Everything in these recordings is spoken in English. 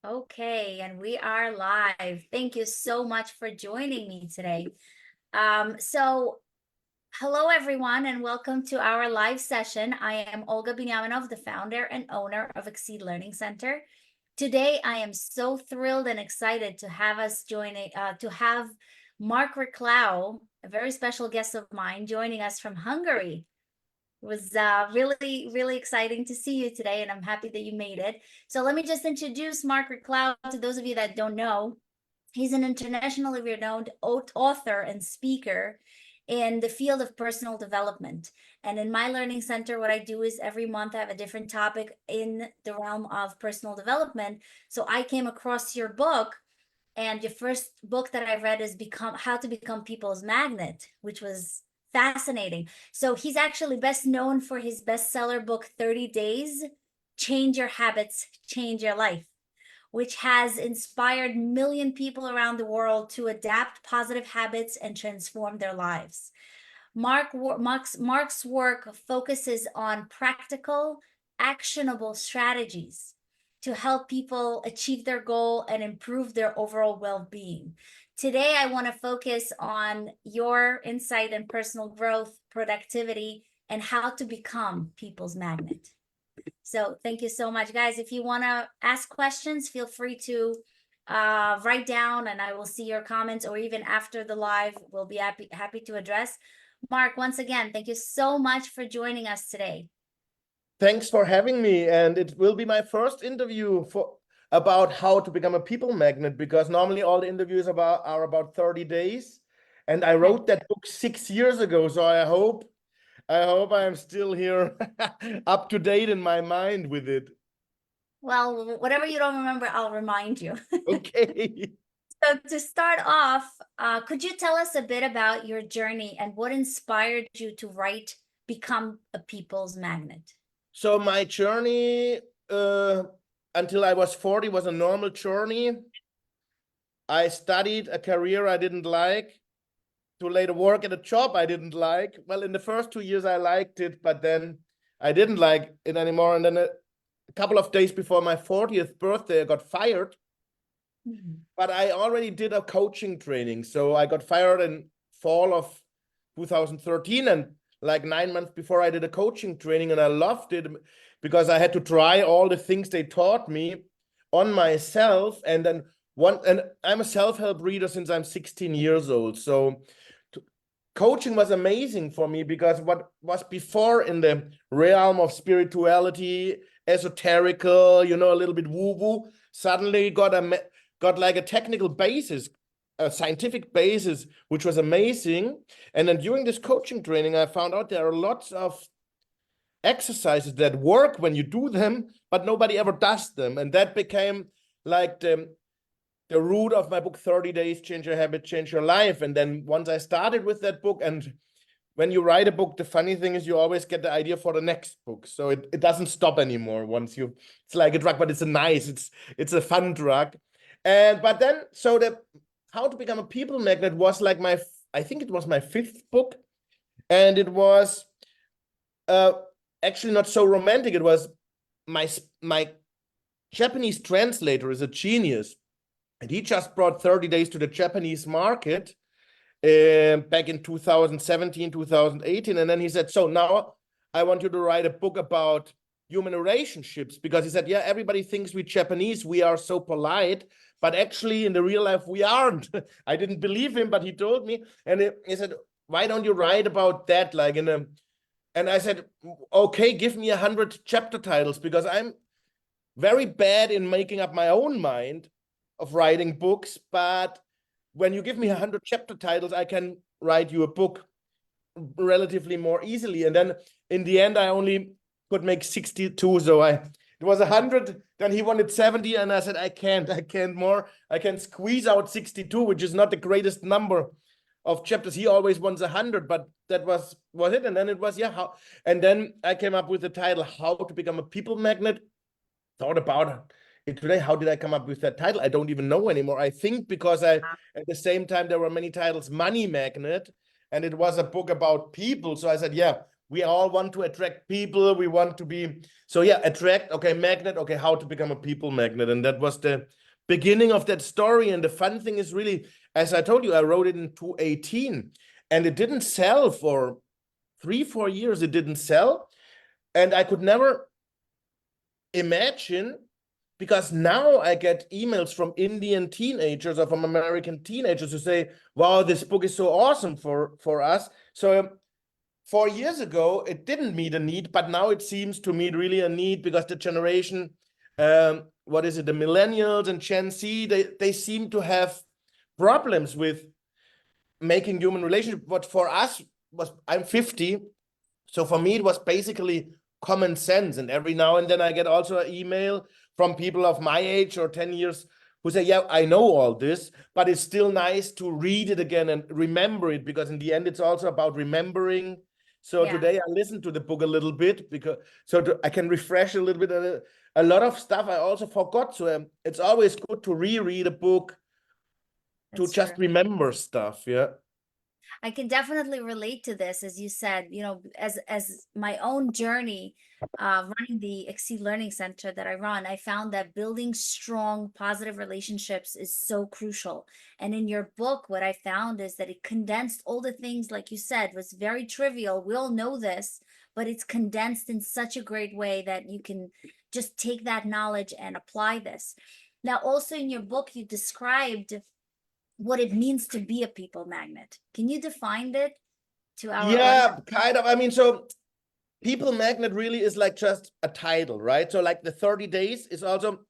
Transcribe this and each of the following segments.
Okay, and we are live. Thank you so much for joining me today. Hello everyone, and welcome to our live session. I am Olga Binyaminov, the founder and owner of Exceed Learning Center. Today, I am so thrilled and excited to have to have Marc Reklau, a very special guest of mine, joining us from Hungary. It was really, really exciting to see you today, and I'm happy that you made it. So let me just introduce Marc Reklau to those of you that don't know. He's an internationally renowned author and speaker in the field of personal development. And in my learning center, what I do is every month I have a different topic in the realm of personal development. So I came across your book, and your first book that I read is How to Become People's Magnet, which was fascinating. So he's actually best known for his bestseller book, 30 Days, Change Your Habits, Change Your Life, which has inspired million people around the world to adapt positive habits and transform their lives. Marc's work focuses on practical, actionable strategies to help people achieve their goal and improve their overall well-being. Today, I want to focus on your insight and personal growth, productivity, and how to become people's magnet. So thank you so much, guys. If you want to ask questions, feel free to write down, and I will see your comments, or even after the live, we'll be happy to address. Marc, once again, thank you so much for joining us today. Thanks for having me, and it will be my first interview about how to become a people magnet, because normally all the interviews are about 30 days, and I wrote that book 6 years ago, so I hope I am still here up to date in my mind with it. Well, whatever you don't remember, I'll remind you. Okay. So to start off, could you tell us a bit about your journey and what inspired you to write Become a People's Magnet? So my journey until I was 40 was a normal journey. I studied a career I didn't like, to later work at a job I didn't like. Well, in the first 2 years I liked it, but then I didn't like it anymore. And then a couple of days before my 40th birthday, I got fired. But I already did a coaching training. So I got fired in fall of 2013, and like 9 months before, I did a coaching training, and I loved it because I had to try all the things they taught me on myself. And I'm a self-help reader since I'm 16 years old. So coaching was amazing for me, because what was before in the realm of spirituality, esoterical, a little bit woo-woo, suddenly got like a technical basis, a scientific basis, which was amazing. And then during this coaching training, I found out there are lots of exercises that work when you do them, but nobody ever does them. And that became like the root of my book, 30 Days, Change Your Habit, Change Your Life. And then once I started with that book, and when you write a book, the funny thing is you always get the idea for the next book. So it doesn't stop anymore once it's like a drug, but it's it's a fun drug. But then, so How to Become a People Magnet was like I think it was my 5th book. And it was actually not so romantic. It was my Japanese translator is a genius. And he just brought 30 Days to the Japanese market back in 2017, 2018. And then he said, so now I want you to write a book about human relationships, because he said, yeah, everybody thinks we Japanese, we are so polite, but actually in the real life, we aren't. I didn't believe him, but he told me. And he said, why don't you write about that? And I said, okay, give me 100 chapter titles, because I'm very bad in making up my own mind of writing books. But when you give me 100 chapter titles, I can write you a book relatively more easily. And then in the end, I only could make 62. So it was 100, then he wanted 70. And I said, I can't more. I can squeeze out 62, which is not the greatest number of chapters. He always wants 100, but that was it. And then it was, and then I came up with the title, How to Become a People Magnet. Thought about it today. How did I come up with that title? I don't even know anymore. I think because at the same time, there were many titles, Money Magnet, and it was a book about people. So I said, yeah, we all want to attract people. We want to be, so yeah, attract, okay, magnet, okay, how to become a people magnet. And that was the beginning of that story. And the fun thing is really, as I told you, I wrote it in 2018 and it didn't sell for 3-4 years. It didn't sell. And I could never imagine, because now I get emails from Indian teenagers or from American teenagers who say, wow, this book is so awesome for us. So 4 years ago, it didn't meet a need, but now it seems to meet really a need, because the generation, what is it, the millennials and Gen Z, they seem to have problems with making human relationships. But for us, I'm 50, so for me, it was basically common sense. And every now and then I get also an email from people of my age or 10 years who say, yeah, I know all this, but it's still nice to read it again and remember it, because in the end, it's also about remembering. So today I listened to the book a little bit, because I can refresh a little bit. A lot of stuff I also forgot. So it's always good to reread a book to just remember stuff. Yeah. I can definitely relate to this, as you said, as my own journey, running the Exceed Learning Center that I run, I found that building strong, positive relationships is so crucial. And in your book, what I found is that it condensed all the things, like you said, was very trivial. We all know this, but it's condensed in such a great way that you can just take that knowledge and apply this. Now, also in your book, you described what it means to be a people magnet. Can you define it to our audience? Kind of. I mean, so people magnet really is like just a title, right? So like the 30 days is also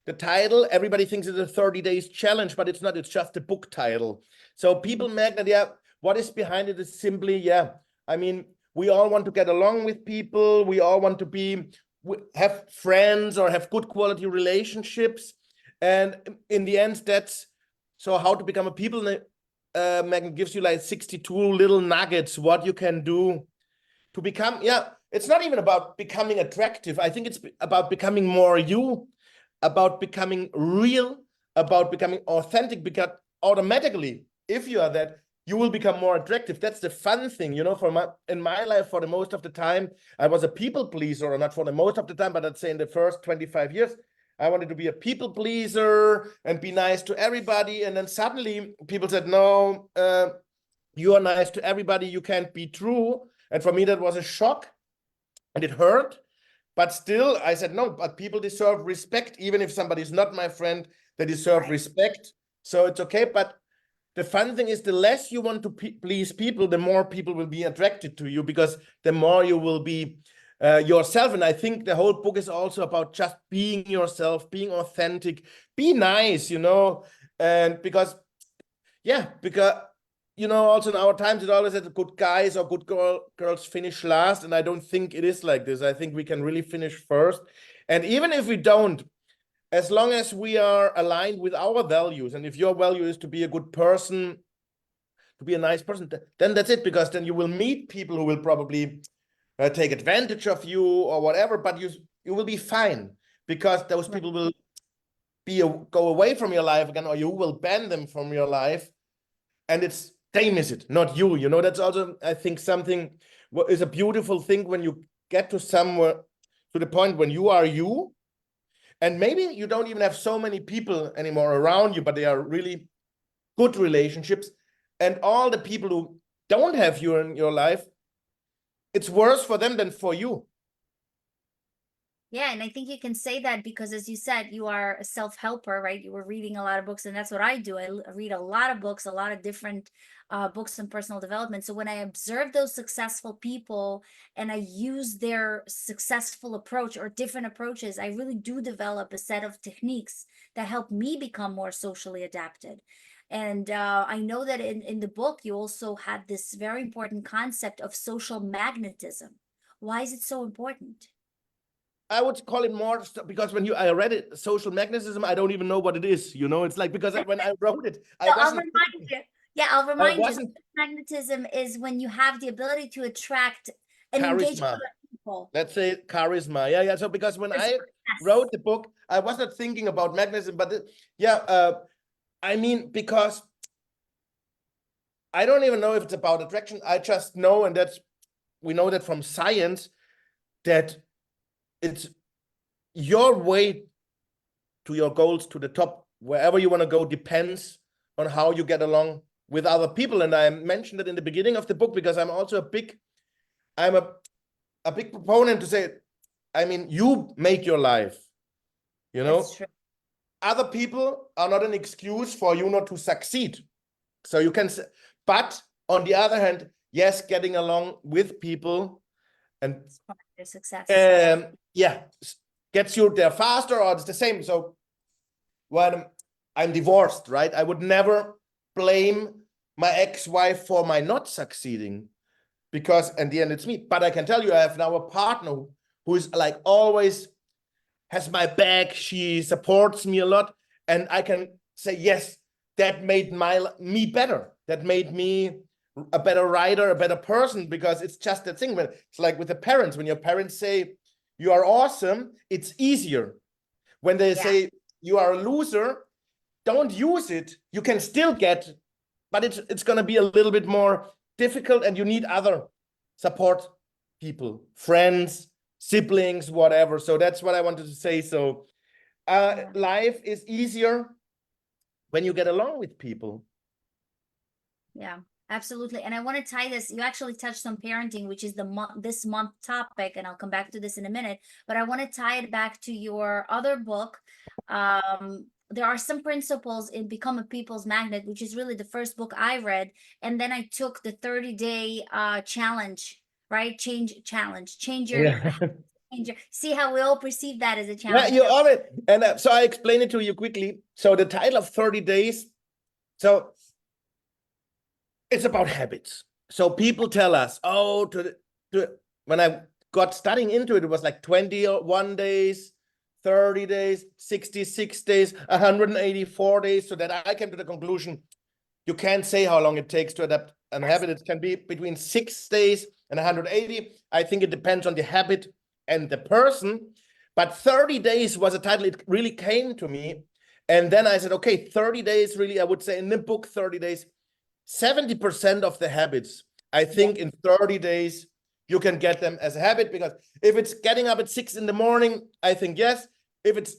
the title. Everybody thinks it's a 30 days challenge, but it's not. It's just a book title. So people magnet, what is behind it is simply, I mean, we all want to get along with people. We all want to have friends or have good quality relationships. And in the end, that's, so how to become a people magnet gives you like 62 little nuggets, what you can do to become, it's not even about becoming attractive. I think it's about becoming more you, about becoming real, about becoming authentic, because automatically, if you are that, you will become more attractive. That's the fun thing, in my life, for the most of the time, I was a people pleaser, or not for the most of the time, but I'd say in the first 25 years, I wanted to be a people pleaser and be nice to everybody. And then suddenly people said, no, you are nice to everybody. You can't be true. And for me, that was a shock and it hurt. But still, I said, no, but people deserve respect. Even if somebody is not my friend, they deserve respect. So it's okay. But the fun thing is, the less you want to please people, the more people will be attracted to you, because the more you will be yourself. And I think the whole book is also about just being yourself, being authentic, be nice, and because also in our times, it always said good guys or good girls finish last. And I don't think it is like this. I think we can really finish first. And even if we don't, as long as we are aligned with our values, and if your value is to be a good person, to be a nice person, then that's it, because then you will meet people who will probably take advantage of you or whatever, but you will be fine, because those people will go away from your life again, or you will ban them from your life, and they miss it, not you. That's also, I think, something what is a beautiful thing when you get to somewhere, to the point when you are you, and maybe you don't even have so many people anymore around you, but they are really good relationships, and all the people who don't have you in your life, it's worse for them than for you. Yeah, and I think you can say that because, as you said, you are a self-helper, right? You were reading a lot of books, and that's what I do. I read a lot of books, a lot of different books on personal development. So when I observe those successful people and I use their successful approach or different approaches, I really do develop a set of techniques that help me become more socially adapted. And I know that in the book, you also had this very important concept of social magnetism. Why is it so important? I would call it more, because when I read it, social magnetism, I don't even know what it is. It's like, because when I wrote it, So I'll remind you. Yeah, I'll remind you. Magnetism is when you have the ability to attract and engage other people. Let's say charisma. Yeah. So because when I wrote the book, I was not thinking about magnetism, but I mean, because I don't even know if it's about attraction. I just know, and that's we know that from science, that it's your way to your goals, to the top, wherever you want to go, depends on how you get along with other people. And I mentioned it in the beginning of the book because I'm also a big proponent to say, I mean, you make your life, you know. That's true. Other people are not an excuse for you not to succeed. So you can, but on the other hand, yes, getting along with people and Your success. yeah, gets you there faster, or it's the same. So when I'm divorced, right, I would never blame my ex-wife for my not succeeding, because in the end it's me. But I can tell you, I have now a partner who is like always has my back. She supports me a lot, and I can say, yes, that made me better. That made me a better writer, a better person, because it's just that thing. When it's like with the parents, when your parents say you are awesome, it's easier. When they say you are a loser, don't use it. You can still get, but it's going to be a little bit more difficult, and you need other support people, friends, siblings, whatever. So that's what I wanted to say. So life is easier when you get along with people. Yeah, absolutely. And I want to tie this. You actually touched on parenting, which is this month topic, and I'll come back to this in a minute. But I want to tie it back to your other book. There are some principles in Become a People's Magnet, which is really the first book I read, and then I took the 30-day challenge, right? Change your. Yeah. See how we all perceive that as a Yeah, challenge. you are it. And so I explain it to you quickly. So the title of 30 days. So it's about habits. So people tell us, oh, when I got studying into it, it was like 21 days, 30 days, 66 days, 184 days. So that I came to the conclusion, you can't say how long it takes to adapt a habit. It can be between 6 days and 180. I think it depends on the habit and the person. But 30 days was a title. It really came to me. And then I said, okay, 30 days, really, I would say in the book, 30 days, 70% of the habits, I think in 30 days, you can get them as a habit. Because if it's getting up at 6 in the morning, I think yes. If it's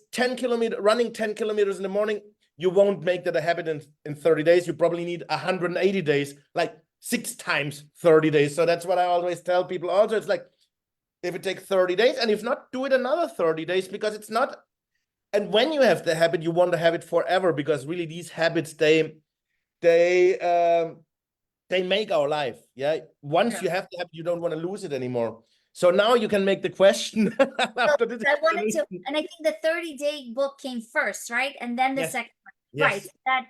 running 10 kilometers in the morning, you won't make that a habit in 30 days. You probably need 180 days, like 6 times 30 days. So that's what I always tell people. Also, it's like, if it takes 30 days, and if not, do it another 30 days, because it's not. And when you have the habit, you want to have it forever, because really these habits, they make our life. Yeah. Once you have the habit, you don't want to lose it anymore. So now you can make the question. After this I wanted to, and I think the 30-day book came first, right? And then the second one. Yes. Right. That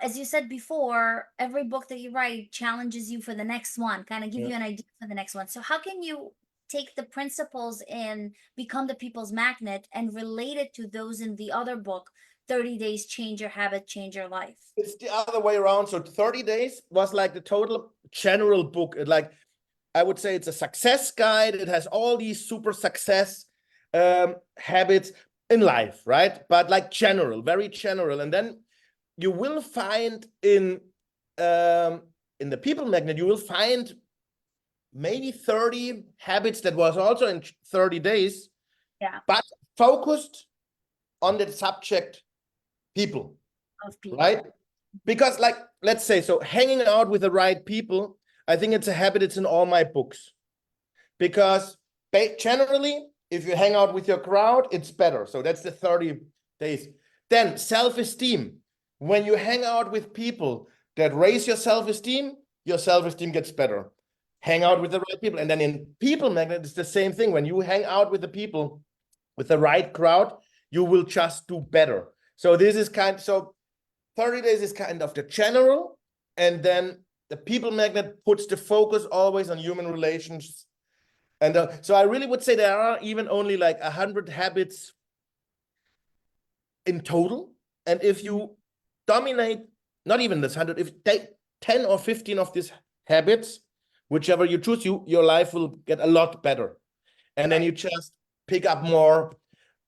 as you said before, every book that you write challenges you for the next one, kind of give you an idea for the next one. So how can you take the principles in Become the People's Magnet and relate it to those in the other book, 30 Days, Change Your Habit, Change Your Life? It's the other way around. So 30 days was like the total general book. Like, I would say it's a success guide. It has all these super success habits in life, right? But like general, very general. And then you will find in the People Magnet, you will find maybe 30 habits that was also in 30 days, but focused on the subject people, right? Because, like, let's say, so hanging out with the right people, I think it's a habit. It's in all my books, because generally, if you hang out with your crowd, it's better. So that's the 30 days. Then self-esteem. When you hang out with people that raise your self-esteem gets better. Hang out with the right people. And then in People Magnet, it's the same thing. When you hang out with the people, with the right crowd, you will just do better. So this is so 30 days is kind of the general, and then the People Magnet puts the focus always on human relations. And so I really would say there are even only like 100 habits in total. And if you dominate, not even this 100, if take 10 or 15 of these habits, whichever you choose, your life will get a lot better. And then you just pick up more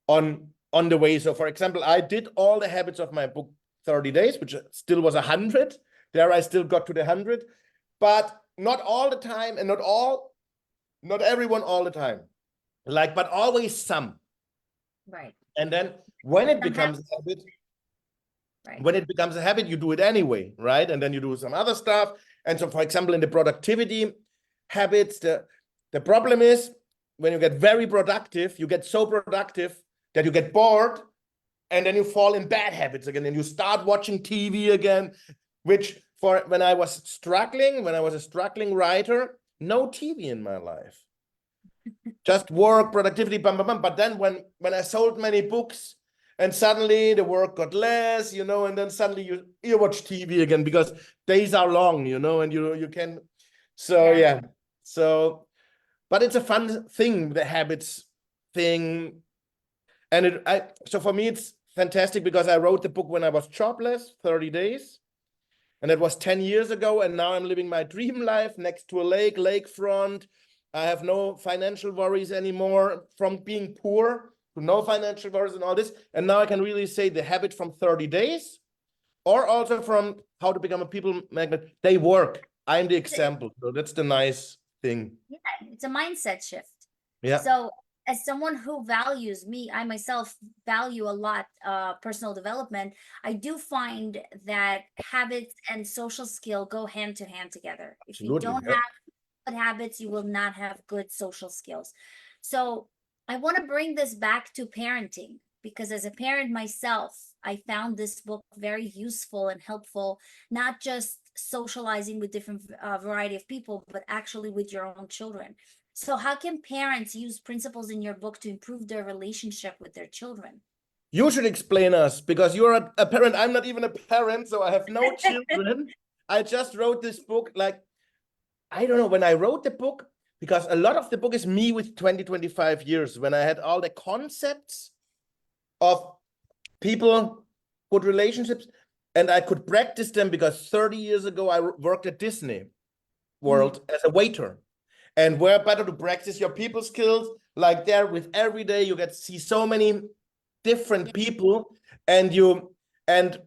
on the way. So for example, I did all the habits of my book 30 days, which still was 100. There I still got to the 100, but not all the time, and not all Not everyone all the time. Like, but always some. Right. And then when it Some becomes a habit, Right. when it becomes a habit, you do it anyway, right? And then you do some other stuff. And so, for example, in the productivity habits, the problem is when you get very productive, you get so productive that you get bored, and then you fall in bad habits again, and you start watching TV again, which for when I was a struggling writer, no TV in my life. Just work, productivity, bam, bam, bam. But then when I sold many books, and suddenly the work got less, and then suddenly you watch TV again because days are long, and you can. So yeah. So, but it's a fun thing, the habits thing, and so for me it's fantastic because I wrote the book when I was jobless, 30 days. And that was 10 years ago. And now I'm living my dream life next to a lakefront. I have no financial worries anymore, from being poor to no financial worries and all this. And now I can really say the habit from 30 days, or also from How to Become a People Magnet, they work. I'm the example. So that's the nice thing. Yeah, it's a mindset shift. Yeah. So as someone who values I myself value a lot personal development. I do find that habits and social skill go hand to hand together. If you Absolutely. don't Yeah. have good habits, you will not have good social skills. So I want to bring this back to parenting, because as a parent myself, I found this book very useful and helpful, not just socializing with different variety of people, but actually with your own children. So how can parents use principles in your book to improve their relationship with their children? You should explain us, because you're a parent. I'm not even a parent, so I have no children. I just wrote this book. Like, I don't know, when I wrote the book, because a lot of the book is me with 20, 25 years, when I had all the concepts of people, good relationships, and I could practice them, because 30 years ago, I worked at Disney World as a waiter. And where better to practice your people skills, like there with every day, you get to see so many different people, and the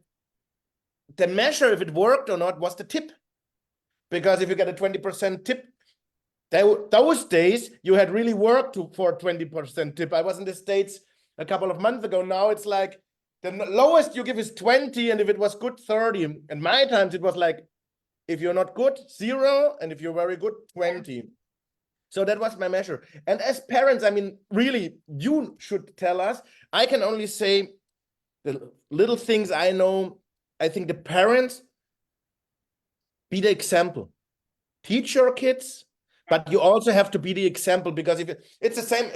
measure if it worked or not was the tip. Because if you get a 20% tip, those days you had really worked for a 20% tip. I was in the States a couple of months ago. Now it's like the lowest you give is 20, and if it was good, 30. And my times it was like, if you're not good, 0, and if you're very good, 20. So that was my measure. And as parents, I mean, really, you should tell us. I can only say the little things I know. I think the parents, be the example. Teach your kids, but you also have to be the example, because if it's the same,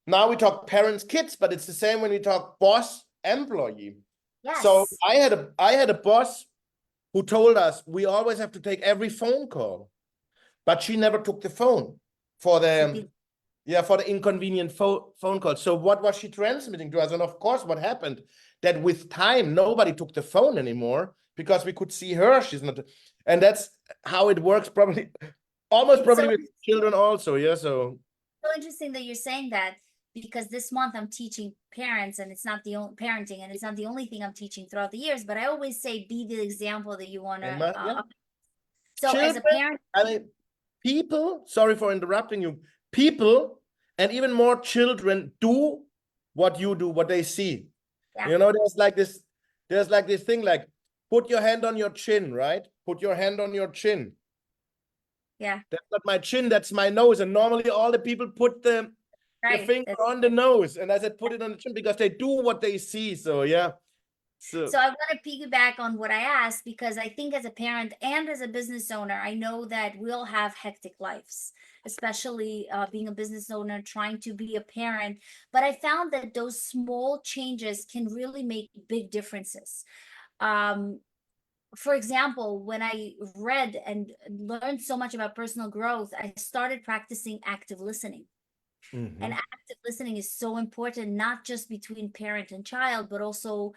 now we talk parents, kids, but it's the same when we talk boss, employee. Yes. So I had a boss who told us we always have to take every phone call, but she never took the phone for the inconvenient phone call. So what was she transmitting to us? And of course, what happened, that with time, nobody took the phone anymore, because we could see her. She's not, and that's how it works, probably with children also. Yeah. So interesting that you're saying that, because this month I'm teaching parents, and it's not the only parenting, and it's not the only thing I'm teaching throughout the years, but I always say, be the example that you want to. So children, as a parent, I mean, people, sorry for interrupting you, people, and even more children, do what you do, what they see. Yeah. There's like this thing, like, put your hand on your chin, right? Put your hand on your chin. Yeah. That's not my chin, that's my nose. And normally all the people put the finger on the nose. And I said, put it on the chin, because they do what they see. So yeah. So I want to piggyback on what I asked, because I think as a parent and as a business owner, I know that we'll have hectic lives, especially being a business owner, trying to be a parent. But I found that those small changes can really make big differences. For example, when I read and learned so much about personal growth, I started practicing active listening. And active listening is so important, not just between parent and child, but also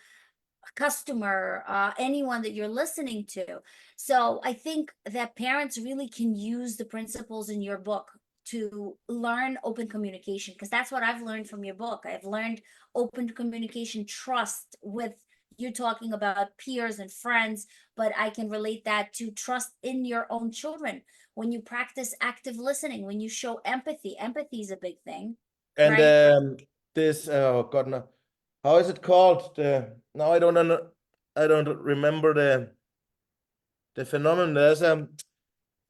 customer, anyone that you're listening to. So I think that parents really can use the principles in your book to learn open communication, because that's what I've learned from your book. I've learned open communication, trust with you're talking about peers and friends, but I can relate that to trust in your own children. When you practice active listening, when you show empathy, empathy is a big thing, And right? this, oh God, no, how is it called? Now I don't know, I don't remember the phenomenon. There's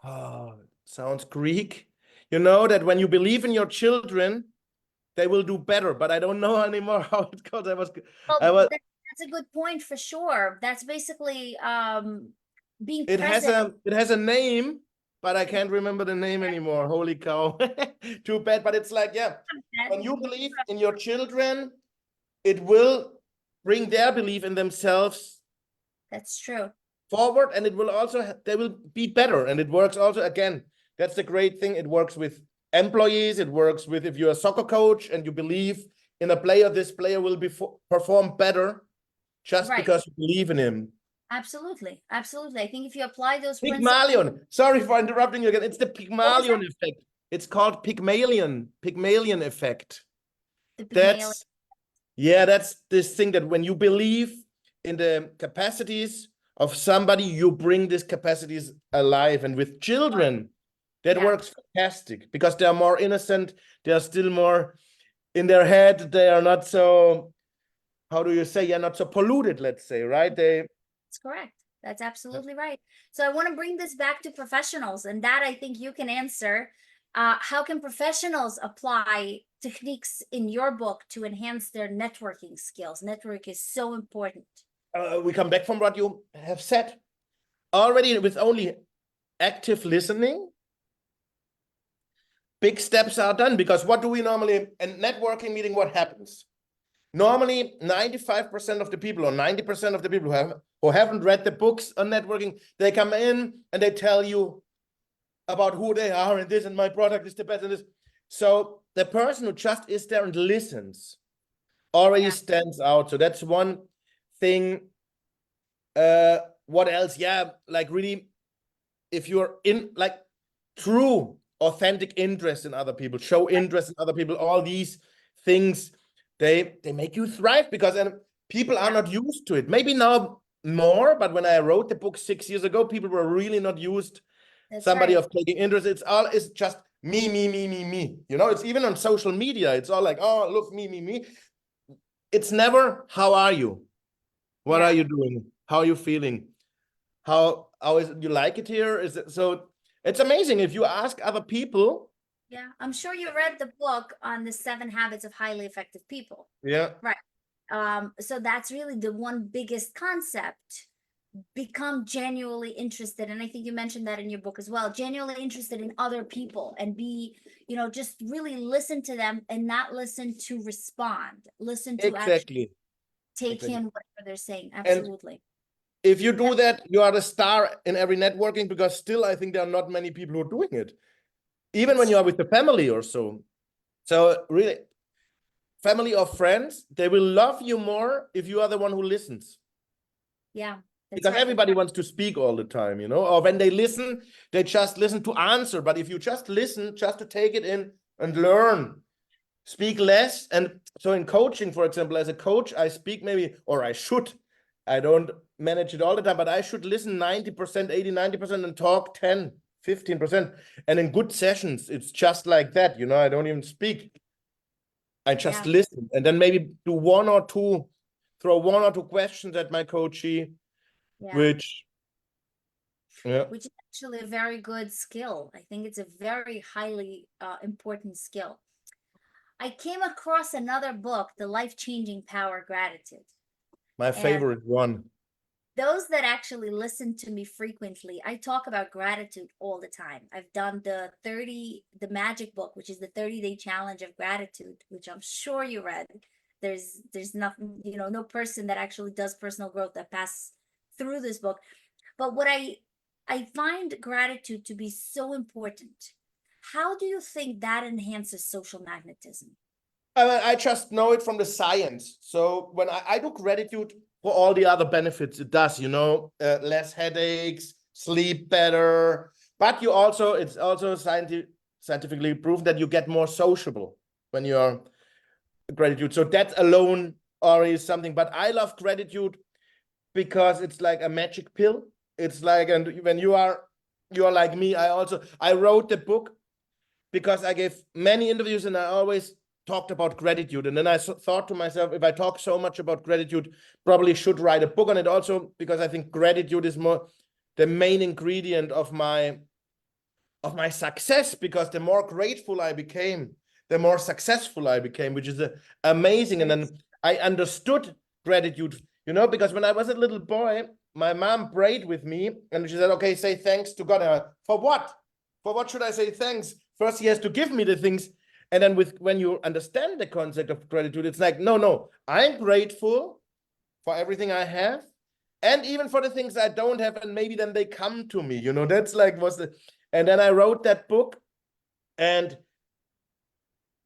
oh, sounds Greek. You know that when you believe in your children, they will do better. But I don't know anymore how it goes. I Well, was. that's a good point for sure. That's basically being It has present. a name, but I can't remember the name anymore. Holy cow! Too bad. But it's like, yeah, when you believe in your children, it will bring their belief in themselves That's true. forward, and it will also they will be better. And it works also again. That's the great thing. It works with employees. It works with if you're a soccer coach and you believe in a player, this player will perform better just Right. because you believe in him. Absolutely. Absolutely. I think if you apply those principles, Pygmalion. Sorry for interrupting you again. It's the what was that? Pygmalion effect. It's called Pygmalion effect. The Pygmalion. That's this thing that when you believe in the capacities of somebody, you bring these capacities alive. And with children, that Yeah. works fantastic because they are more innocent. They are still more in their head. They are not so, how do you say, yeah, not so polluted, let's say, right? That's correct. That's absolutely right. So I want to bring this back to professionals, and that I think you can answer. How can professionals apply techniques in your book to enhance their networking skills? Network is so important. We come back from what you have said. Already with only active listening, big steps are done because what do we normally, in networking meeting, what happens? Normally, 95% of the people or 90% of the people who haven't read the books on networking, they come in and they tell you about who they are and this and my product is the best and this. So the person who just is there and listens already stands out. So that's one thing. What else? Yeah, like really, if you're in like true authentic interest in other people, show interest in other people, all these things, they make you thrive because people are not used to it. Maybe now more, but when I wrote the book 6 years ago, people were really not used somebody of taking interest. It's just me, me, me, me, me. You know, it's even on social media. It's all like, oh, look, me, me, me. It's never, how are you? What are you doing? How are you feeling? How is it, you like it here? Is it so? It's amazing if you ask other people. Yeah, I'm sure you read the book on the 7 habits of highly effective people. Yeah. Right. So that's really the one biggest concept. Become genuinely interested, and I think you mentioned that in your book as well, genuinely interested in other people and be, just really listen to them and not listen to respond, listen to actually take in whatever they're saying. Absolutely. And if you do that, you are the star in every networking because still I think there are not many people who are doing it, even when you are with the family or so. So really, family or friends, they will love you more if you are the one who listens. Yeah. Because everybody wants to speak all the time, or when they listen, they just listen to answer. But if you just listen, just to take it in and learn, speak less. And so in coaching, for example, as a coach, I speak maybe, or I should, I don't manage it all the time, but I should listen 90%, 80, 90% and talk 10, 15%. And in good sessions, it's just like that, I don't even speak. I just listen and then maybe do throw one or two questions at my coachee. Which is actually a very good skill. I think it's a very highly important skill. I came across another book, The Life-Changing Power of Gratitude. My favorite one. Those that actually listen to me frequently, I talk about gratitude all the time. I've done the magic book, which is the 30-day challenge of gratitude, which I'm sure you read. There's nothing, no person that actually does personal growth that passes through this book. But what I find gratitude to be so important. How do you think that enhances social magnetism? I just know it from the science. So when I do gratitude for all the other benefits it does, less headaches, sleep better, but it's also scientifically proven that you get more sociable when you are gratitude. So that alone already is something, but I love gratitude because it's like a magic pill. It's like, and when you're like me, I wrote the book because I gave many interviews and I always talked about gratitude. And then I thought to myself, if I talk so much about gratitude, probably should write a book on it also, because I think gratitude is more the main ingredient of my success, because the more grateful I became, the more successful I became, which is amazing. And then I understood gratitude, because when I was a little boy, my mom prayed with me and she said, okay, say thanks to God. For what? For what should I say thanks? First, he has to give me the things. And then when you understand the concept of gratitude, it's like, no, I'm grateful for everything I have, and even for the things I don't have, and maybe then they come to me, that's like and then I wrote that book. And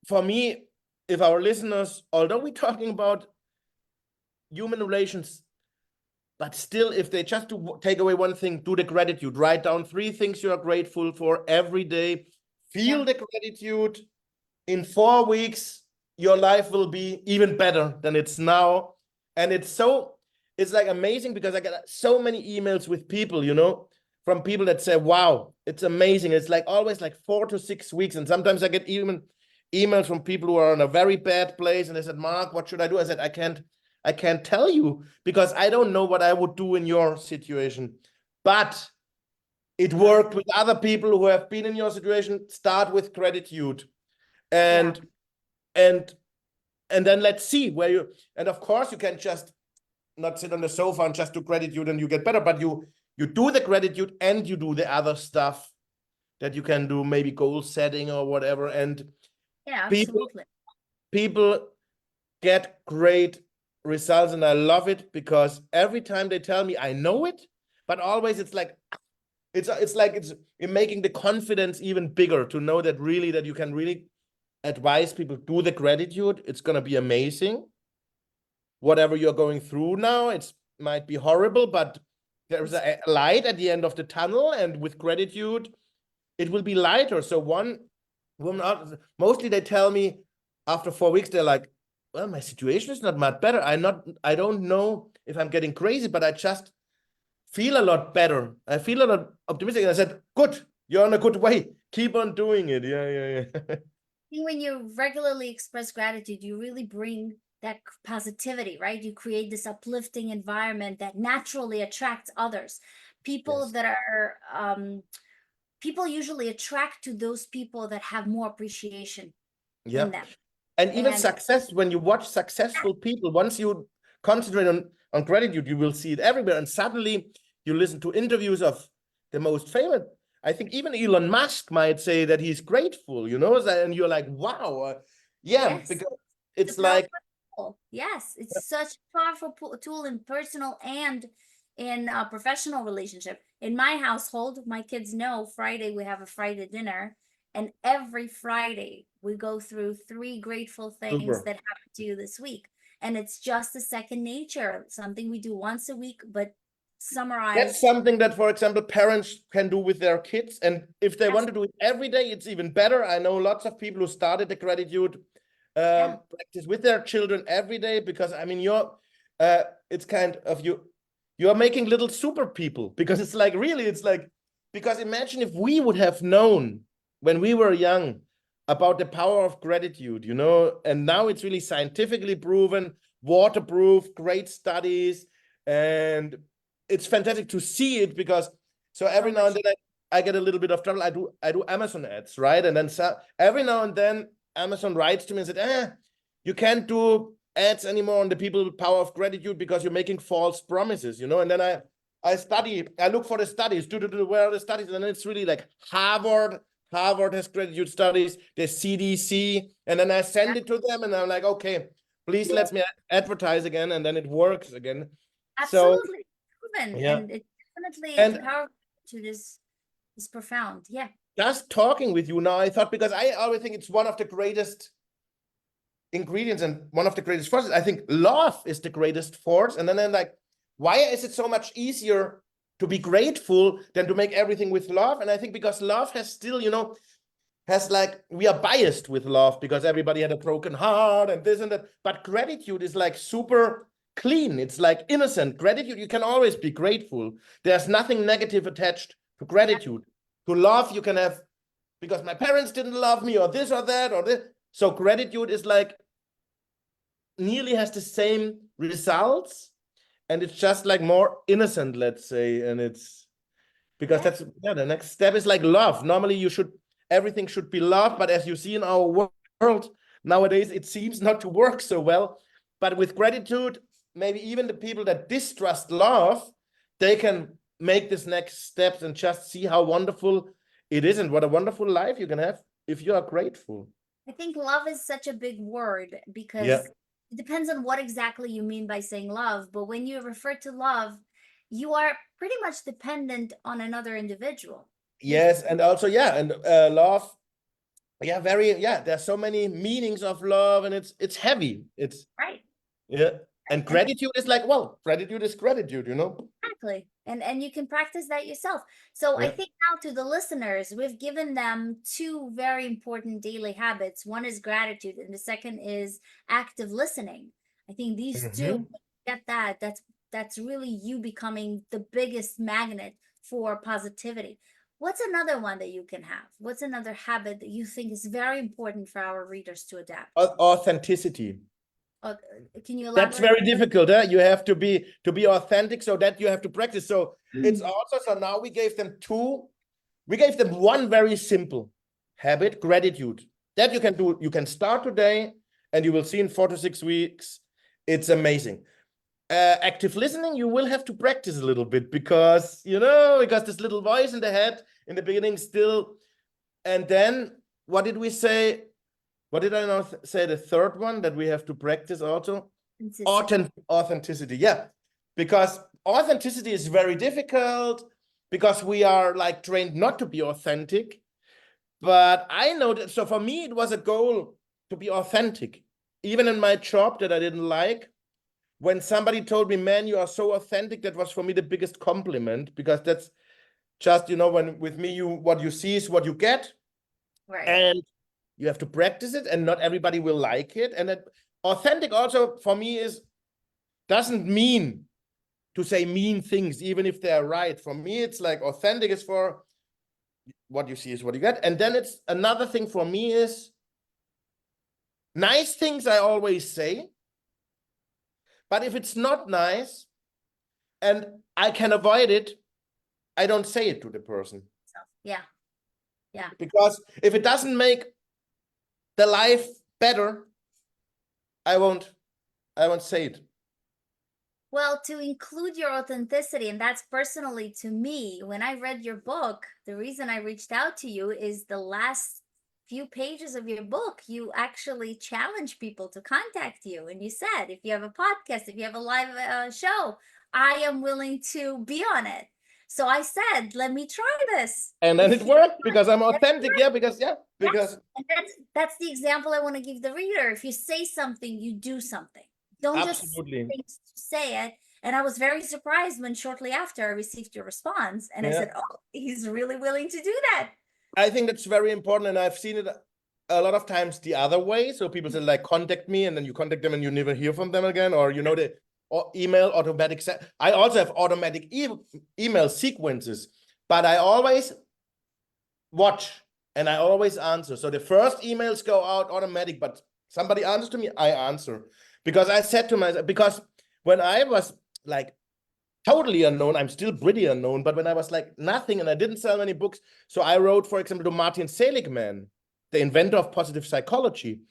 for me, if our listeners, although we're talking about human relations, but still, if they just take away one thing, do the gratitude, write down 3 things you are grateful for every day, feel the gratitude. In 4 weeks, your life will be even better than it's now. And it's like amazing, because I get so many emails with people, from people that say, wow, it's amazing. It's like always like 4 to 6 weeks. And sometimes I get even emails from people who are in a very bad place. And they said, Mark, what should I do? I said, I can't tell you, because I don't know what I would do in your situation. But it worked with other people who have been in your situation. Start with gratitude. And then let's see where you, and of course you can just not sit on the sofa and just do gratitude and you get better, but you do the gratitude and you do the other stuff that you can do, maybe goal setting or whatever. And absolutely. People get great results, and I love it, because every time they tell me, I know it, but always it's like it's making the confidence even bigger to know that you can really advise people, do the gratitude. It's going to be amazing. Whatever you're going through now, it might be horrible, but there's a light at the end of the tunnel, and with gratitude, it will be lighter. So one woman, mostly they tell me after 4 weeks, they're like, well, my situation is not much better. I don't know if I'm getting crazy, but I just feel a lot better. I feel a lot optimistic. And I said, good, you're on a good way. Keep on doing it. Yeah. When you regularly express gratitude, you really bring that positivity, right? You create this uplifting environment that naturally attracts others. People that are people usually attract to those people that have more appreciation in them. And even success, when you watch successful people, once you concentrate on gratitude, you will see it everywhere. And suddenly you listen to interviews of the most famous. I think even Elon Musk might say that he's grateful, and you're like, wow. Because it's like, yes, it's such a powerful tool in personal and in a professional relationship. In my household, my kids know Friday we have a Friday dinner, and every Friday we go through 3 grateful things that happened to you this week. And it's just a second nature, something we do once a week, but summarize. That's something that, for example, parents can do with their kids. And if they want to do it every day, it's even better. I know lots of people who started the gratitude practice with their children every day, because I mean, it's kind of you're making little super people, because it's like, really, it's like, because imagine if we would have known when we were young about the power of gratitude, and now it's really scientifically proven, waterproof, great studies, and it's fantastic to see it, because every now and then I get a little bit of trouble. I do Amazon ads, right? And then every now and then Amazon writes to me and said, you can't do ads anymore on the people power of gratitude because you're making false promises, and then I look for the studies, where are the studies, and then it's really like Harvard has gratitude studies, the CDC, and then I send it to them, and I'm like, okay, please let me advertise again, and then it works again. Absolutely proven, and it definitely the power of gratitude is profound. Just talking with you now, I thought, because I always think it's one of the greatest ingredients and one of the greatest forces. I think love is the greatest force. And then I'm like, why is it so much easier to be grateful than to make everything with love? And I think because love has still, we are biased with love because everybody had a broken heart and this and that. But gratitude is like super clean. It's like innocent. Gratitude, you can always be grateful. There's nothing negative attached to gratitude. To love, you can have, because my parents didn't love me, or this or that, or this. So gratitude is like, nearly has the same results, and it's just like more innocent, let's say. And it's because that's the next step is like love. Normally everything should be love, but as you see in our world nowadays, it seems not to work so well. But with gratitude, maybe even the people that distrust love, they can make this next steps and just see how wonderful it is and what a wonderful life you can have if you are grateful. I think love is such a big word because Yeah. it depends on what exactly you mean by saying love. But when you refer to love, you are pretty much dependent on another individual. Yes, and also and love. Yeah, there's so many meanings of love, and it's heavy. It's Right. yeah. And gratitude is like, well, gratitude is gratitude, Exactly. And you can practice that yourself. So I Yeah. think now to the listeners, we've given them two very important daily habits. One is gratitude, and the second is active listening. I think these two, get that. That's really you becoming the biggest magnet for positivity. What's another one that you can have? What's another habit that you think is very important for our readers to adapt? Authenticity. Can you That's elaborate? very difficult. You have to be authentic, so that you have to practice. So it's also, so now we gave them one very simple habit, gratitude. That you can do. You can start today, and you will see in 4 to 6 weeks. It's amazing. Active listening, you will have to practice a little bit because this little voice in the head in the beginning still. And then what did we say? What did I now say? The third one that we have to practice also? Authenticity. Yeah, because authenticity is very difficult because we are like trained not to be authentic. But I know that, so for me, it was a goal to be authentic, even in my job that I didn't like. When somebody told me, man, you are so authentic, that was for me the biggest compliment, because that's just, when with me, what you see is what you get. Right. And you have to practice it, and not everybody will like it. And that authentic also for me doesn't mean to say mean things, even if they're right. For me, it's like authentic is for what you see is what you get. And then it's another thing for me is nice things I always say. But if it's not nice and I can avoid it, I don't say it to the person. Yeah. Yeah. Because if it doesn't make the life better, I won't say it. Well, to include your authenticity, and that's personally to me, when I read your book, the reason I reached out to you is the last few pages of your book, you actually challenge people to contact you. And you said, if you have a podcast, if you have a live show, I am willing to be on it. So I said, let me try this. And then it worked because I'm authentic. Yeah, because that's the example I want to give the reader. If you say something, you do something. Don't absolutely just say it. And I was very surprised when shortly after I received your response, and I said, oh, he's really willing to do that. I think that's very important, and I've seen it a lot of times the other way. So people say, like, contact me, and then you contact them and you never hear from them again, or the email automatic. I also have automatic email sequences, but I always watch and I always answer. So the first emails go out automatic, but somebody answers to me, I answer, because I said to myself, because when I was like totally unknown, I'm still pretty unknown, but when I was like nothing and I didn't sell many books, so I wrote, for example, to Martin Seligman, the inventor of positive psychology.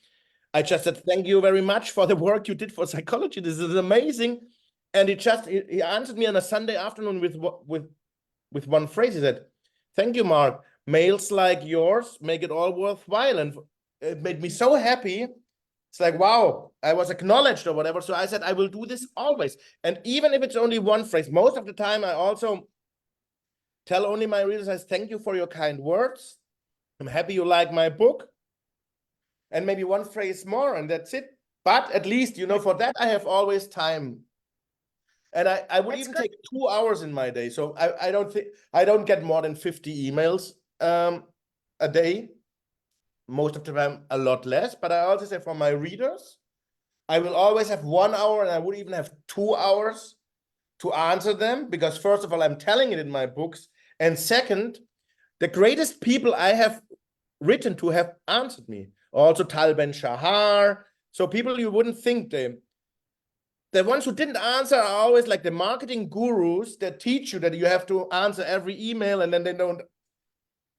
I just said, thank you very much for the work you did for psychology. This is amazing. And he answered me on a Sunday afternoon with one phrase. He said, thank you, Mark. Mails like yours make it all worthwhile. And it made me so happy. It's like, wow, I was acknowledged or whatever. So I said, I will do this always. And even if it's only one phrase, most of the time I also tell only my readers, I say, thank you for your kind words. I'm happy you like my book. And maybe one phrase more, and that's it. But at least, for that, I have always time. And I would even take 2 hours in my day. So I don't get more than 50 emails a day. Most of the time, a lot less. But I also say for my readers, I will always have 1 hour, and I would even have 2 hours to answer them, because first of all, I'm telling it in my books. And second, the greatest people I have written to have answered me. Also Tal Ben-Shahar. So people you wouldn't think the ones who didn't answer are always like the marketing gurus that teach you that you have to answer every email, and then they don't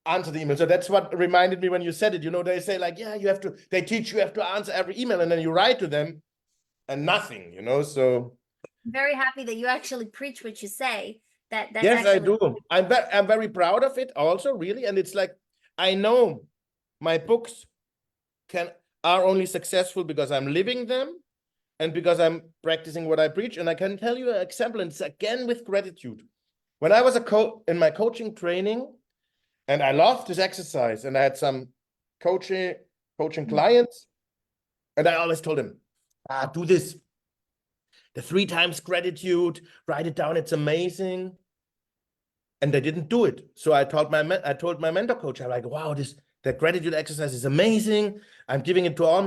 answer the email. So that's what reminded me when you said it. You know, they say like, yeah, you have to, they teach you have to answer every email, and then you write to them and nothing, you know. So I'm very happy that you actually preach what you say. That's yes, I actually do. I'm very proud of it also, really. And it's like, I know my books are only successful because I'm living them and because I'm practicing what I preach. And I can tell you an example, and it's again with gratitude. When I was in my coaching training, and I loved this exercise, and I had some coaching clients, and I always told them, do this. The 3 times gratitude, write it down, it's amazing. And they didn't do it. So I told my mentor coach, I'm like, wow, the gratitude exercise is amazing. I'm giving it to all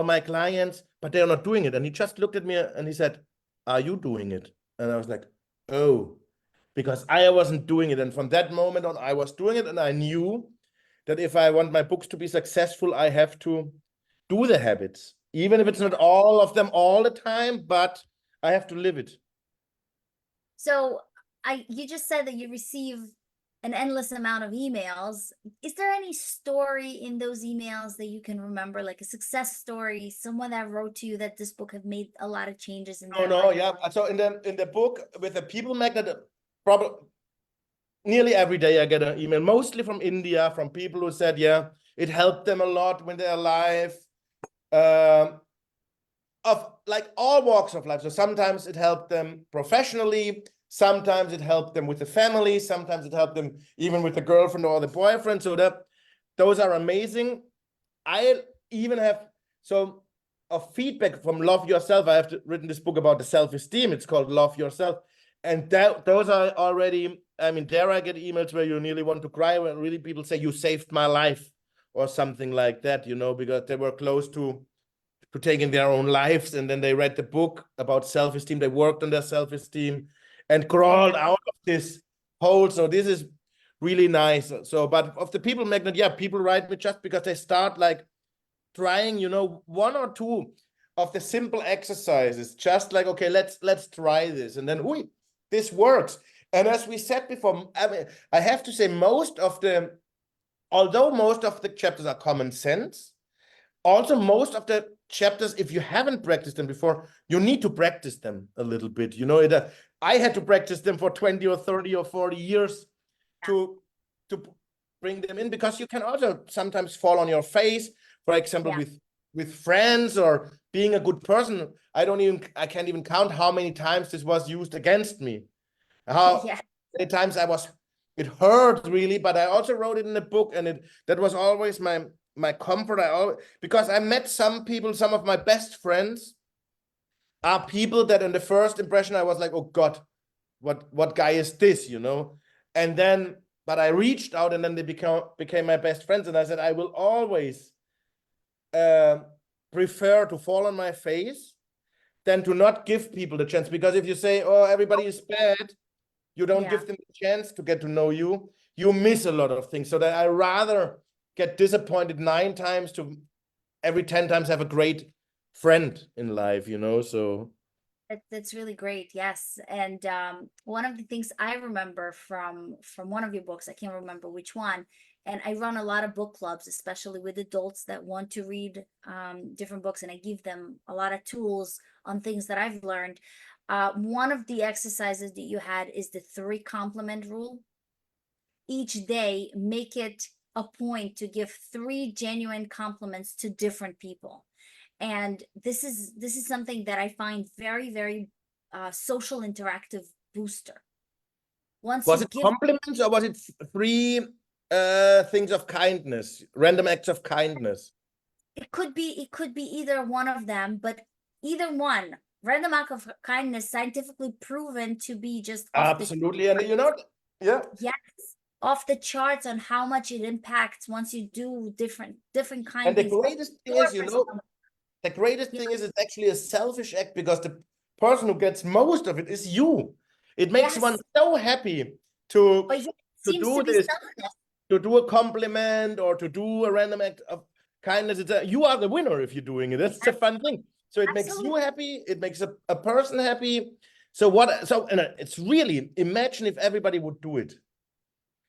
my clients, but they're not doing it. And he just looked at me and he said, are you doing it? And I was like, oh, because I wasn't doing it. And from that moment on, I was doing it. And I knew that if I want my books to be successful, I have to do the habits, even if it's not all of them all the time, but I have to live it. So you just said that you receive an endless amount of emails. Is there any story in those emails that you can remember, like a success story, someone that wrote to you that this book have made a lot of changes in their life? Yeah. So in the book with the people magnet, probably nearly every day I get an email, mostly from India, from people who said, yeah, it helped them a lot when they're alive. Of like all walks of life. So sometimes it helped them professionally, sometimes it helped them with the family, sometimes it helped them even with the girlfriend or the boyfriend. So those are amazing. I even have of feedback from Love Yourself. I have written this book about the self-esteem. It's called Love Yourself. And those are already, I mean, there I get emails where you nearly want to cry, when really people say, you saved my life or something like that, you know, because they were close to taking their own lives, and then they read the book about self-esteem. They worked on their self-esteem and crawled out of this hole. So this is really nice. So, but of the people magnet, yeah, people write me just because they start like trying, you know, 1 or 2 of the simple exercises, just like, okay, let's try this, and then this works. And as we said before, I mean, I have to say, although most of the chapters are common sense, also most of the chapters, if you haven't practiced them before, you need to practice them a little bit. You know, I had to practice them for 20 or 30 or 40 years to bring them in, because you can also sometimes fall on your face, for example, with friends or being a good person. I can't even count how many times this was used against me. How many times it hurt really, but I also wrote it in the book, and that was always my comfort. Because I met some people, some of my best friends are people that in the first impression I was like, oh God, what guy is this, you know? And then, but I reached out, and then they became my best friends. And I said, I will always prefer to fall on my face than to not give people the chance. Because if you say, oh, everybody is bad, you don't give them a chance to get to know you, you miss a lot of things. So that I rather get disappointed 9 times to every 10 times have a great friend in life, you know. So that's really great. Yes. And one of the things I remember from one of your books, I can't remember which one, and I run a lot of book clubs, especially with adults that want to read different books, and I give them a lot of tools on things that I've learned. One of the exercises that you had is the 3 compliment rule. Each day, make it a point to give 3 genuine compliments to different people. And this is something that I find very, very social interactive booster. Once was you it give, compliments, or was it 3 things of kindness, random acts of kindness? it could be either one of them, but either one. Random act of kindness, scientifically proven to be just off the Absolutely. And you know, yeah. yes, off the charts on how much it impacts once you do different kind And the things. greatest thing is, you know, The greatest thing is it's actually a selfish act because the person who gets most of it is you. It makes one so happy to But yet it seems do to be this, selfless. to do a compliment or to do a random act of kindness. You are the winner if you're doing it. That's a fun thing. So it makes you happy. It makes a person happy. So and it's really, imagine if everybody would do it.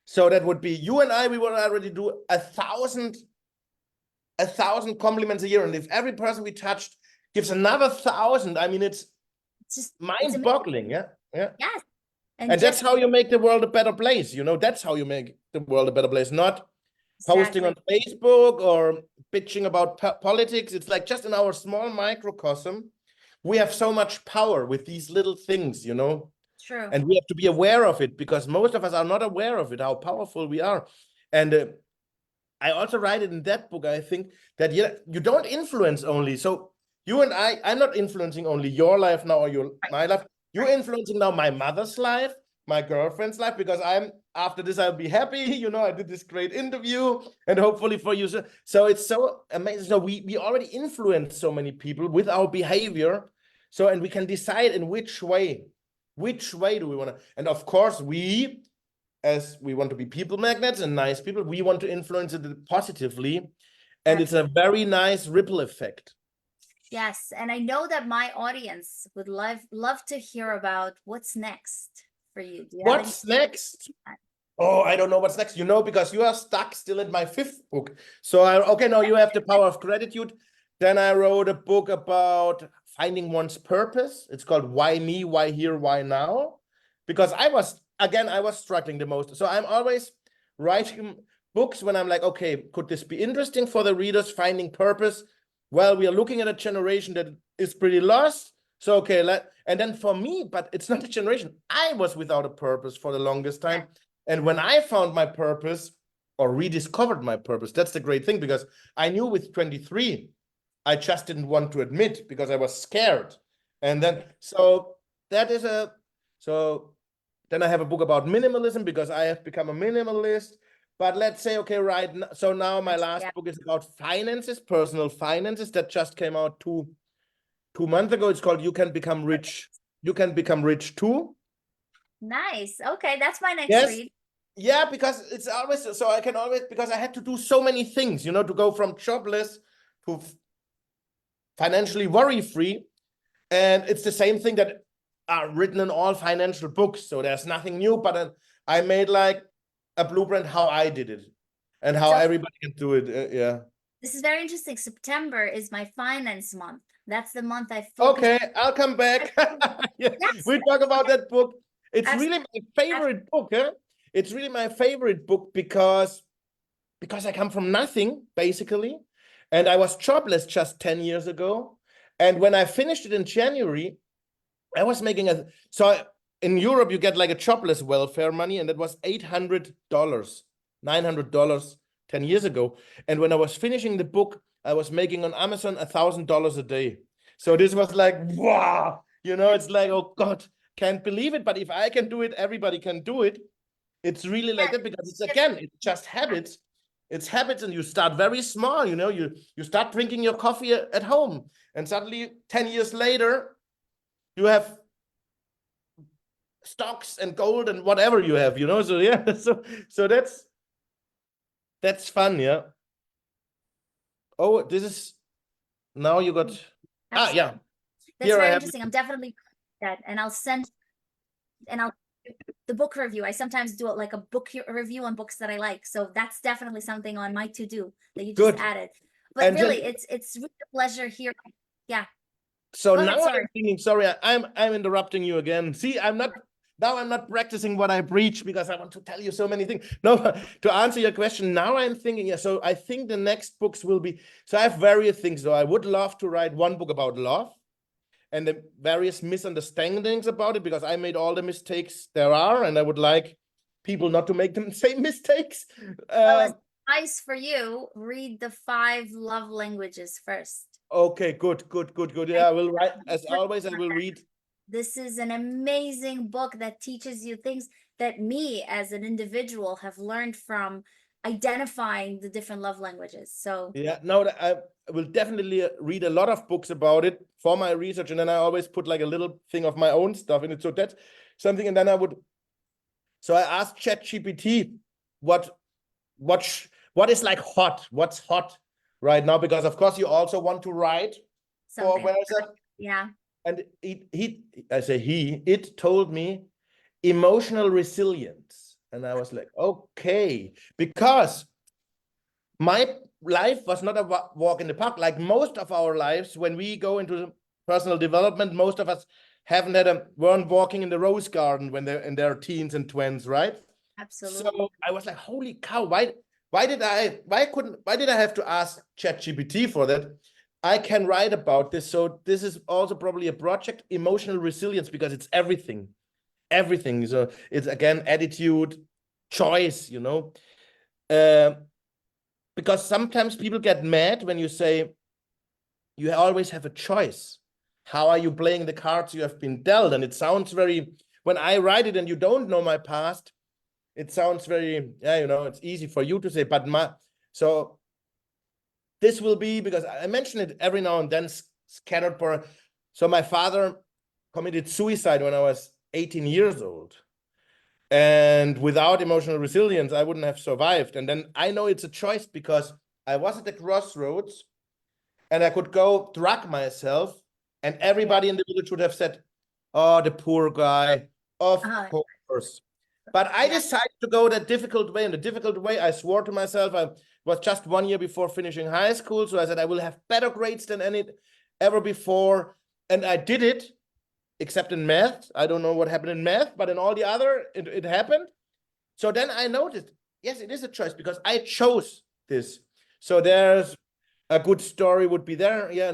So that would be you and I, we would already do 1,000 compliments a year. And if every person we touched gives another 1,000, I mean, it's just mind-boggling. Yeah. Yes. And that's how you make the world a better place. That's how you make the world a better place, not posting on Facebook or bitching about politics. It's like just in our small microcosm, we have so much power with these little things, True. And we have to be aware of it because most of us are not aware of it, how powerful we are. And I also write it in that book, I think, that you don't influence only. So you and I'm not influencing only your life now or my life. You're influencing now my mother's life, my girlfriend's life, because after this, I'll be happy. I did this great interview and hopefully for you. So it's so amazing. So we already influence so many people with our behavior. So, and we can decide in which way do we want to, and of course as we want to be people magnets and nice people, we want to influence it positively. And it's a very nice ripple effect. Yes. And I know that my audience would love to hear about what's next for you. What's next? Oh, I don't know what's next, because you are stuck still in my 5th book. So, now you have The Power of Gratitude. Then I wrote a book about finding one's purpose. It's called Why Me, Why Here, Why Now? Because I was struggling the most. So I'm always writing books when I'm like, okay, could this be interesting for the readers, finding purpose? Well, we are looking at a generation that is pretty lost. So, okay, and then for me, but it's not a generation. I was without a purpose for the longest time. And when I found my purpose or rediscovered my purpose, that's the great thing, because I knew with 23, I just didn't want to admit because I was scared. And then, then I have a book about minimalism because I have become a minimalist. But let's say, okay, right. So now my last book is about finances, personal finances, that just came out two months ago. It's called You Can Become Rich. You Can Become Rich Too. Nice. Okay, that's my next read. Yeah, because it's always, so I can always, because I had to do so many things, to go from jobless to financially worry-free. And it's the same thing that are written in all financial books. So there's nothing new, but I made like a blueprint how I did it and how everybody can do it. Yeah. This is very interesting. September is my finance month. That's the month I focus. Okay, I'll come back. We'll talk about that book. It's really my favorite book. It's really my favorite book because I come from nothing, basically. And I was jobless just 10 years ago. And when I finished it in January, I was making so in Europe, you get like a jobless welfare money, and that was $800, $900 10 years ago. And when I was finishing the book, I was making on Amazon $1,000 a day. So this was like, wow, it's like, oh God, can't believe it. But if I can do it, everybody can do it. It's really like that, because it's just habits. It's habits, and you start very small, you start drinking your coffee at home, and suddenly 10 years later, you have stocks and gold and whatever you have, so yeah, so that's fun. Yeah. Oh, this is now you got yeah, that's very interesting. I'm definitely that, and I'll the book review. I sometimes do it like a book review on books that I like, so that's definitely something on my to-do that you just added. But and really, it's really a pleasure here. Yeah. So now I'm thinking, sorry, I'm interrupting you again. See, I'm not practicing what I preach because I want to tell you so many things. No, to answer your question, now I'm thinking, yeah, so I think the next books will be, so I have various things. So I would love to write one book about love and the various misunderstandings about it, because I made all the mistakes there are, and I would like people not to make the same mistakes. Well, advice for you, read the 5 love languages first. Okay, good. Yeah, I will write, as always, I will read. This is an amazing book that teaches you things that me as an individual have learned from identifying the different love languages. So yeah, no, will definitely read a lot of books about it for my research, and then I always put like a little thing of my own stuff in it. So that's something, and then so I asked ChatGPT what is like hot, what's hot right now, because of course you also want to write for Something. where is that? Yeah. And it told me emotional resilience, and I was like, okay, because my life was not a walk in the park. Like most of our lives, when we go into personal development, most of us weren't walking in the rose garden when they're in their teens and 20s, right? Absolutely. So I was like, holy cow, why did I have to ask ChatGPT for that? I can write about this. So this is also probably a project, emotional resilience, because it's everything. Everything. So it's again attitude, choice, because sometimes people get mad when you say you always have a choice. How are you playing the cards you have been dealt? And it sounds very, when I write it and you don't know my past, it sounds very, it's easy for you to say, but so this will be, because I mention it every now and then, scattered for, so my father committed suicide when I was 18 years old. And without emotional resilience, I wouldn't have survived. And then I know it's a choice, because I was at the crossroads and I could go drug myself, and everybody in the village would have said, oh, the poor guy, of course. But I decided to go that difficult way. And the difficult way, I swore to myself, I was just 1 year before finishing high school. So I said, I will have better grades than any ever before. And I did it, except in math. I don't know what happened in math, but in all the other, it happened. So then I noticed, yes, it is a choice, because I chose this. So there's a good story would be there. Yeah.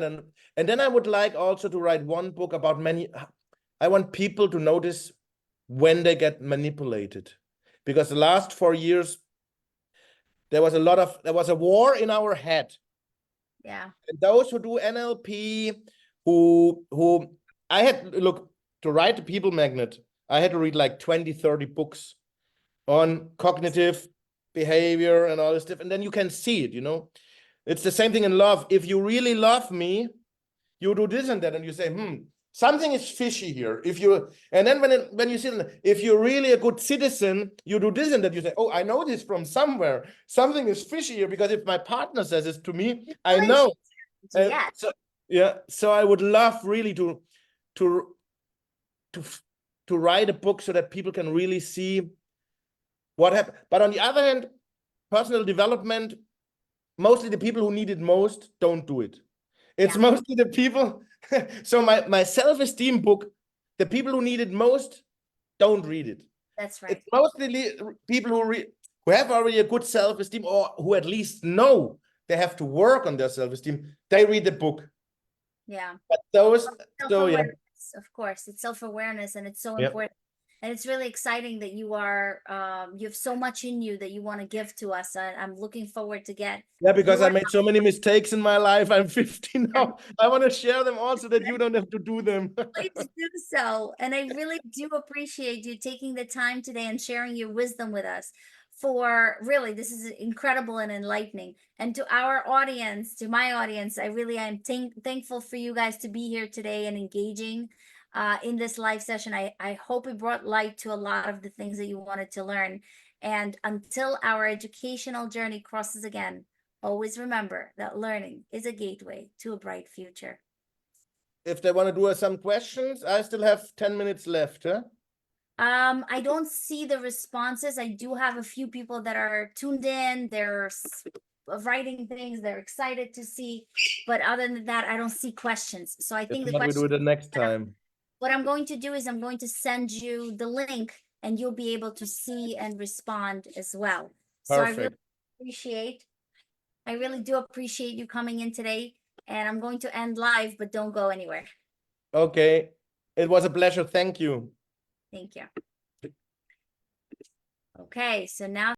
And then I would like also to write one book about I want people to notice when they get manipulated, because the last 4 years, there was a war in our head. Yeah. And those who do NLP, who I had, look, to write the People Magnet, I had to read like 20, 30 books on cognitive behavior and all this stuff. And then you can see it, It's the same thing in love. If you really love me, you do this and that, and you say, something is fishy here. And then when you see, if you're really a good citizen, you do this and that. You say, oh, I know this from somewhere. Something is fishy here, because if my partner says this to me, I know. Yeah. So I would love really to write a book so that people can really see what happened. But on the other hand, personal development, mostly the people who need it most don't do it. It's mostly the people. So my self-esteem book, the people who need it most don't read it. That's right. It's mostly people who have already a good self-esteem, or who at least know they have to work on their self-esteem. They read the book. Yeah. But those, of course, it's self-awareness, and it's so important. And it's really exciting that you have so much in you that you want to give to us. I'm looking forward to get. Yeah, because I made so many mistakes in my life. I'm 50 now. I want to share them also, that you don't have to do them. Please do so. And I really do appreciate you taking the time today and sharing your wisdom with us. For really, this is incredible and enlightening. And to our audience, to my audience, I really am thankful for you guys to be here today and engaging in this live session. I hope it brought light to a lot of the things that you wanted to learn. And until our educational journey crosses again, always remember that learning is a gateway to a bright future. If they want to do some questions, I still have 10 minutes left. Huh? I don't see the responses. I do have a few people that are tuned in. They're writing things. They're excited to see. But other than that, I don't see questions. So I think we do it the next time. What I'm going to do is I'm going to send you the link, and you'll be able to see and respond as well. Perfect. So I really do appreciate you coming in today. And I'm going to end live, but don't go anywhere. Okay. It was a pleasure. Thank you. Thank you. Okay, so now